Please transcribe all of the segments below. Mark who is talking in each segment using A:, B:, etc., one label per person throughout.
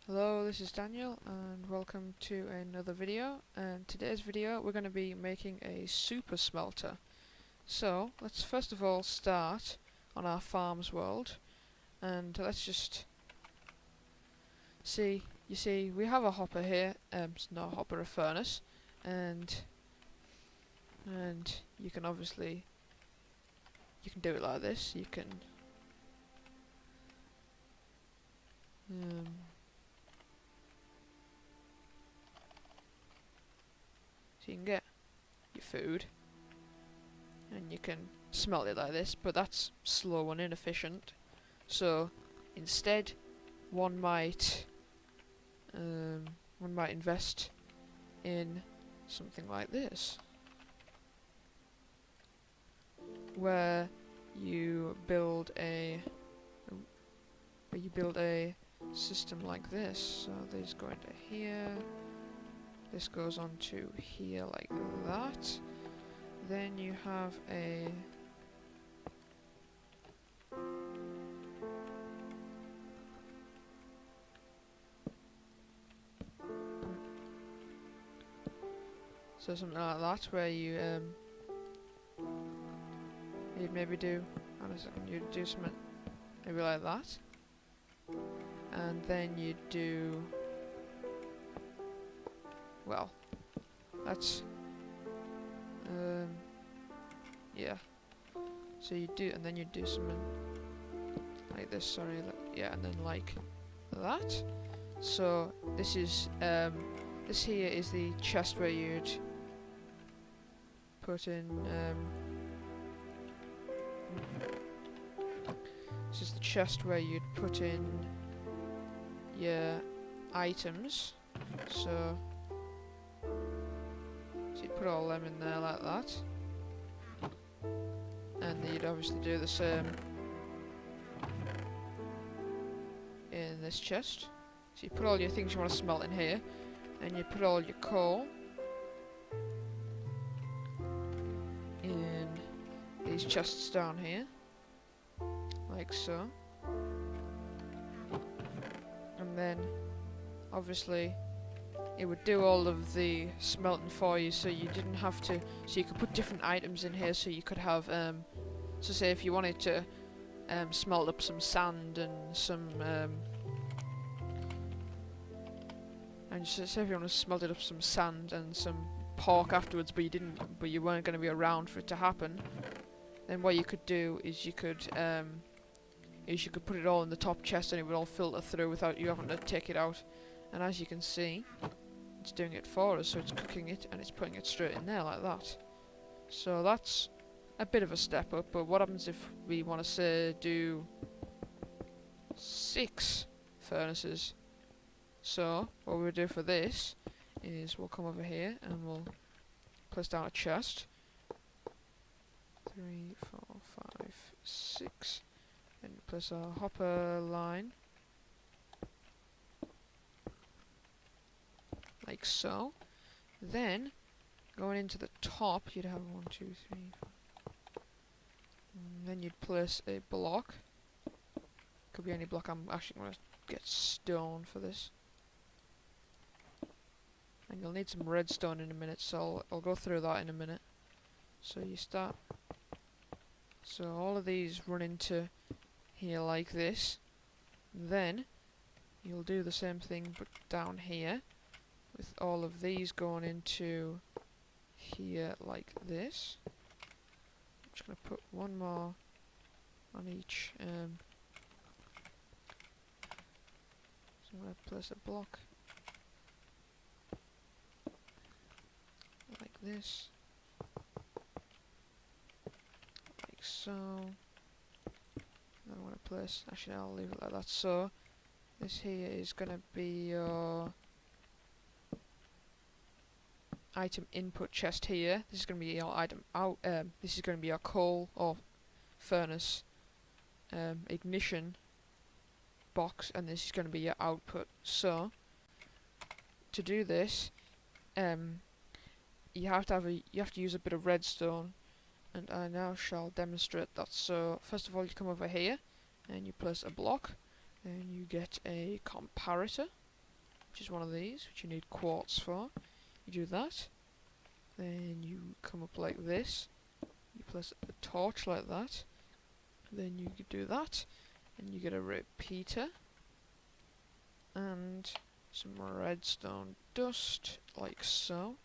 A: Hello, this is Daniel and welcome to another video. And today's video we're going to be making a super smelter. So let's first of all start on our farms world and let's just see. You see we have a hopper here, it's not a hopper, a furnace, and you can obviously do it like this. You can so you can get your food and you can smelt it like this, but that's slow and inefficient. So instead one might invest in something like this, where you build a system like this. So these go into here, this goes on to here like that. Then you have a something like that, where you you'd maybe do, you'd do something maybe like that, and then you'd do, well, that's yeah. So you do, and then you do something like this. Sorry, yeah, and then like that. So this is this here is the chest where you'd put in. This is the chest where you'd put in your items. So you'd put all them in there like that. And then you'd obviously do the same in this chest. So you put all your things you want to smelt in here, and you put all your coal in these chests down here, like so. And then obviously it would do all of the smelting for you, so you didn't have to, so you could put different items in here. So you could have so say if you wanted to smelt up some sand and some and say if you want to smelt it up some sand and some pork afterwards, but you weren't going to be around for it to happen, then what you could do is you could put it all in the top chest and it would all filter through without you having to take it out. And as you can see, it's doing it for us, so it's cooking it and it's putting it straight in there like that. So that's a bit of a step up. But what happens if we want to say do 6 furnaces? So what we'll do for this is we'll come over here and we'll place down a chest. 3, 4, 5, 6. And place a hopper line like so. Then going into the top you'd have 1, 2, 3, 4. And then you'd place a block. Could be any block. I'm actually going to get stone for this. And you'll need some redstone in a minute, so I'll go through that in a minute. So you start. So all of these run into here like this. Then you'll do the same thing but down here, with all of these going into here like this. I'm just going to put one more on each. So I'm going to place a block like this, like so. I want to place, actually I'll leave it like that. So this here is going to be your item input chest here. This is going to be your item out. This is going to be your coal or furnace ignition box, and this is going to be your output. So to do this, you have to use a bit of redstone, and I now shall demonstrate that. So first of all, you come over here and you place a block, and you get a comparator. which is one of these, which you need quartz for. You do that, then you come up like this, you place a torch like that, then you do that, and you get a repeater, and some redstone dust, like so.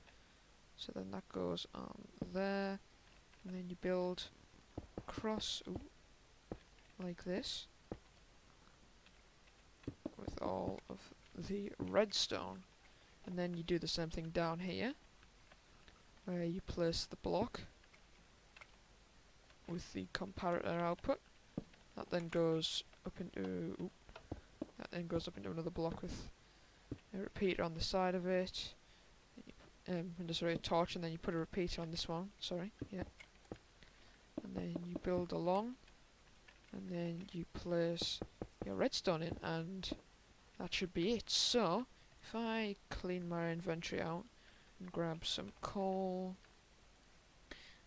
A: So then that goes on there, and then you build across, like this, with all of the redstone. And then you do the same thing down here, where you place the block with the comparator output. That then goes up into another block with a repeater on the side of it. And sorry, a torch, and then you put a repeater on this one. Sorry, yeah. And then you build along, and then you place your redstone in, and that should be it. So, if I clean my inventory out and grab some coal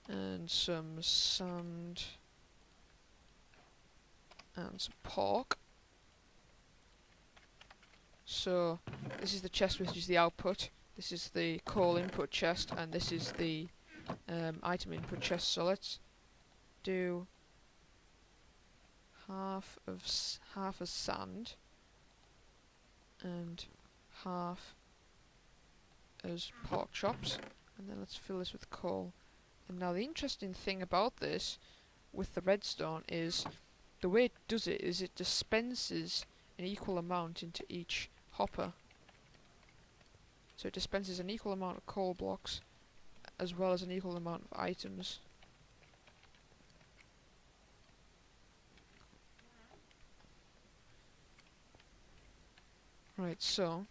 A: and some sand and some pork. So, this is the chest which is the output. This is the coal input chest, and this is the item input chest. So let's do half as sand and half as pork chops, and then let's fill this with coal. And now the interesting thing about this with the redstone is the way it does it is it dispenses an equal amount into each hopper. So it dispenses an equal amount of coal blocks as well as an equal amount of items. Right, so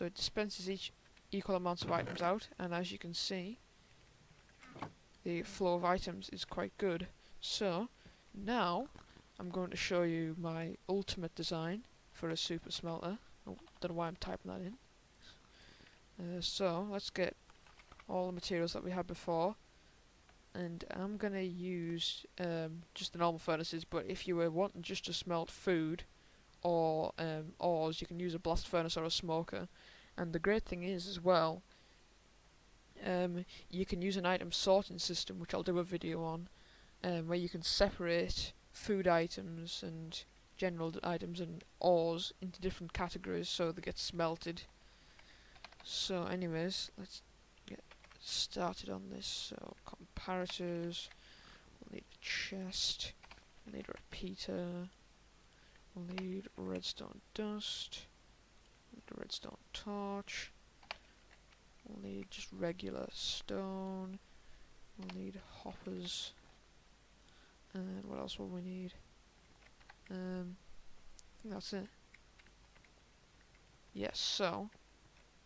A: it dispenses each equal amounts of items out, and as you can see, the flow of items is quite good. So now I'm going to show you my ultimate design for a super smelter. I don't know why I'm typing that in. So let's get all the materials that we had before, and I'm gonna use just the normal furnaces, but if you were wanting just to smelt food or ores, you can use a blast furnace or a smoker. And the great thing is as well, you can use an item sorting system, which I'll do a video on, where you can separate food items and general items and ores into different categories so they get smelted. So anyways, let's get started on this. So comparators, we'll need a chest, we'll need a repeater, we'll need redstone dust, we'll need a redstone torch, we'll need just regular stone, we'll need hoppers, and what else will we need? I think that's it. Yes, so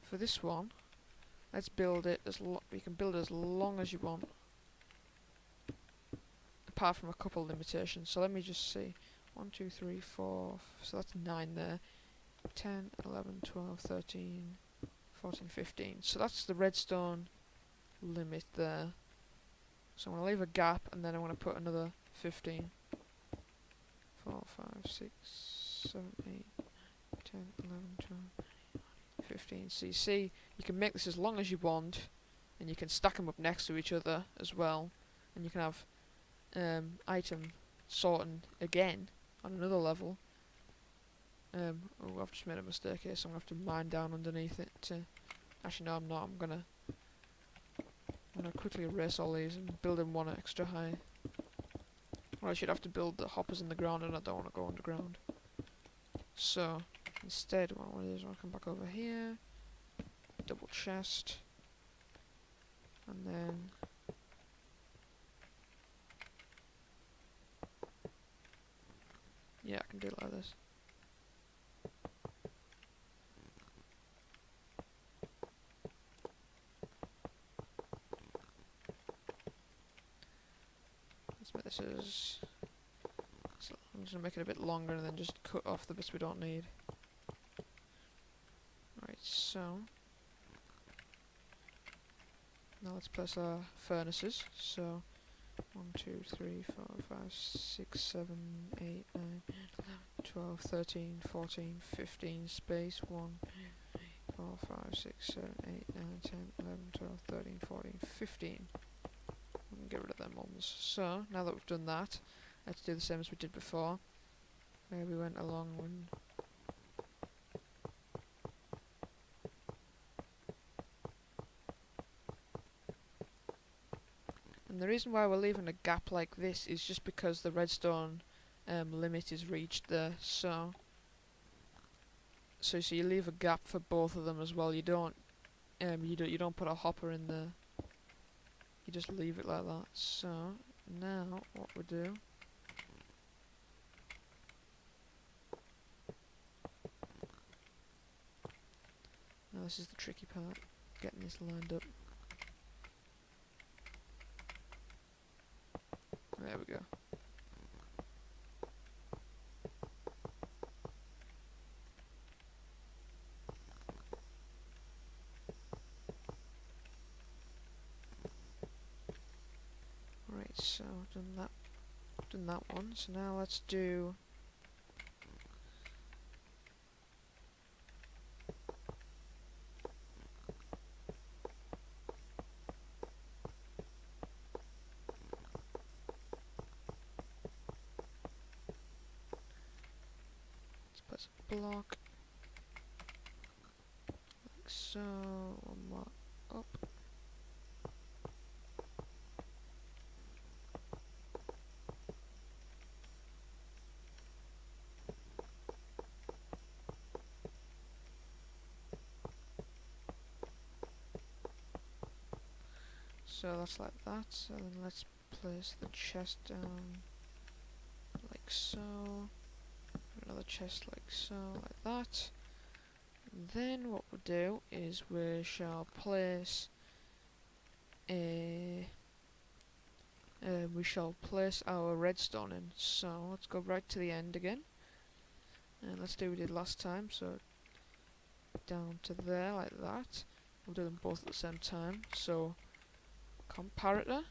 A: for this one, let's build it you can build it as long as you want, apart from a couple limitations. So let me just see. 1, 2, 3, 4, so that's 9 there. 10, 11, 12, 13, 14, 15. So that's the redstone limit there. So I'm going to leave a gap, and then I'm going to put another 15. 4, 5, 6, 7, 8, 10, 11, 12, 15. So you see, you can make this as long as you want, and you can stack them up next to each other as well, and you can have item sorting again on another level. Oh, I've just made a mistake here, so I'm going to have to mine down underneath it to... Actually, no, I'm not. I'm going to quickly erase all these and build them one extra high. Or I should have to build the hoppers in the ground, and I don't want to go underground. So, instead, what I want to do is I want to come back over here, double chest, and then... yeah, I can do it like this. Let's make this as... so I'm just going to make it a bit longer and then just cut off the bits we don't need. Right, so... now let's place our furnaces. So... 1, 2, 3, 4, 5, 6, 7, 8, 9, 12, 13, 14, 15, space, 1, 4, 5, 6, 7, 8, 9, 10, 11, 12, 13, 14, 15. We can get rid of them ones. So, now that we've done that, let's do the same as we did before, where we went along when... And the reason why we're leaving a gap like this is just because the redstone limit is reached there, so you leave a gap for both of them as well. You don't put a hopper in there. You just leave it like that. So now what we do, now this is the tricky part, getting this lined up. There we go. Right, so done that one. So now let's do let's put a block like so, one more up. So that's like that. So then let's place the chest down like so. Another chest like so, like that. And then what we'll do is we shall place our redstone in. So let's go right to the end again, and let's do what we did last time. So down to there like that. We'll do them both at the same time. So comparator,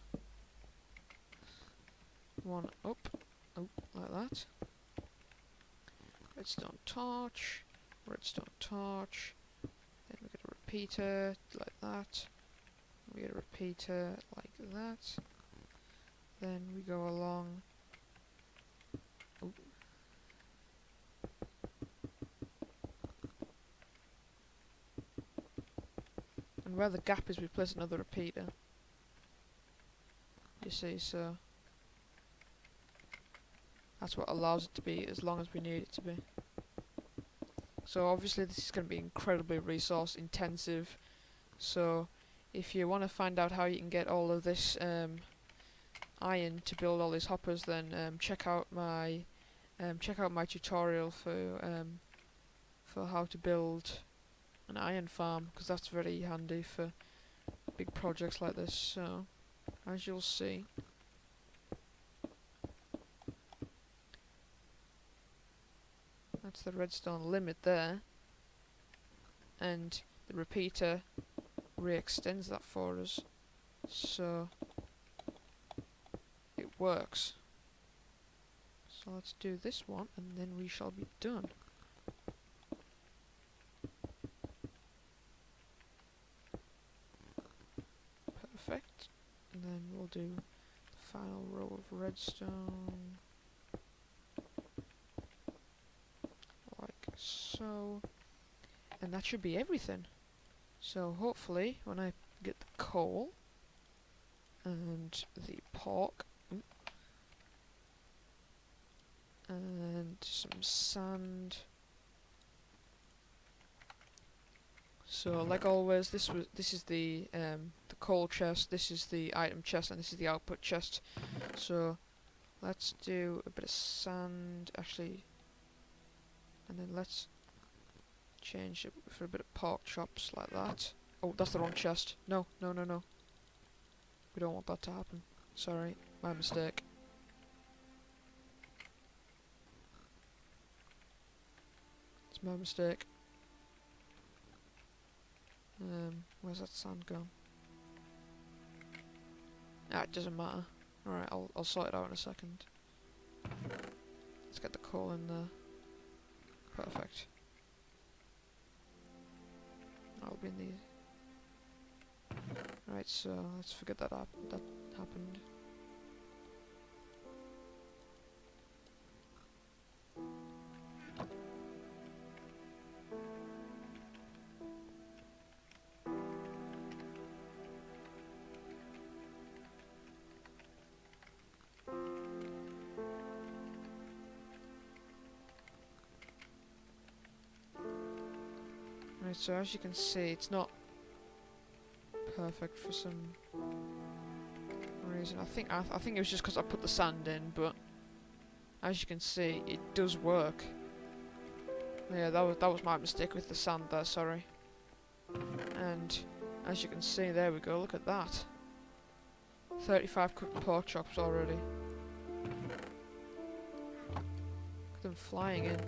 A: one up, like that. Redstone torch, redstone torch. Then we get a repeater like that. We get a repeater like that. Then we go along. And where the gap is, we place another repeater. You see, so that's what allows it to be as long as we need it to be. So obviously this is going to be incredibly resource intensive. So if you want to find out how you can get all of this iron to build all these hoppers, then check out my tutorial for how to build an iron farm, because that's very handy for big projects like this. So as you'll see, that's the redstone limit there, and the repeater re-extends that for us, so it works. So let's do this one and then we shall be done. Perfect. And then we'll do the final row of redstone like so, and that should be everything. So hopefully when I get the coal and the pork and some sand. So like always, this is the coal chest, this is the item chest, and this is the output chest. So let's do a bit of sand actually, and then let's change it for a bit of pork chops like that. Oh, that's the wrong chest. No, no, no, no. We don't want that to happen. Sorry, my mistake. It's my mistake. Where's that sand gone? Ah, it doesn't matter. Alright, I'll sort it out in a second. Let's get the coal in there. Perfect. been these. Right, so let's forget that happened. Right, so as you can see, it's not perfect for some reason. I think it was just because I put the sand in, but as you can see, it does work. Yeah, that was my mistake with the sand there. Sorry. And as you can see, there we go. Look at that. 35 cooked pork chops already. Look at them flying in.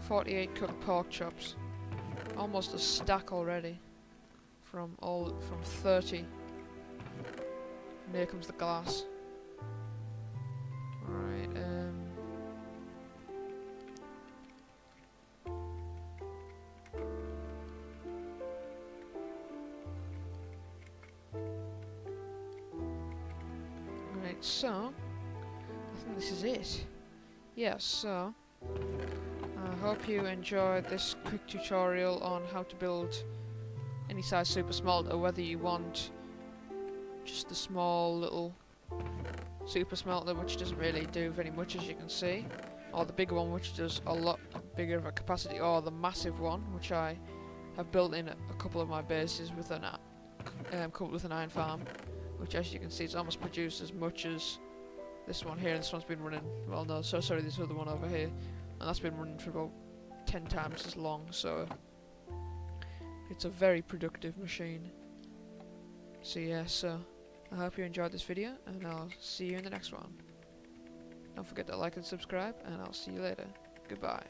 A: 48 cooked pork chops. Almost a stack already. From 30. And here comes the glass. Alright, Right, so I think this is it. Yeah, so I hope you enjoyed this quick tutorial on how to build any size super smelter, whether you want just the small little super smelter which doesn't really do very much, as you can see, or the bigger one which does a lot bigger of a capacity, or the massive one which I have built in a couple of my bases with an coupled with an iron farm, which as you can see it's almost produced as much as this one here. And this one's been running, well no, so sorry, this other one over here, and that's been running for about 10 times as long, so it's a very productive machine. So yeah, so I hope you enjoyed this video, and I'll see you in the next one. Don't forget to like and subscribe, and I'll see you later. Goodbye.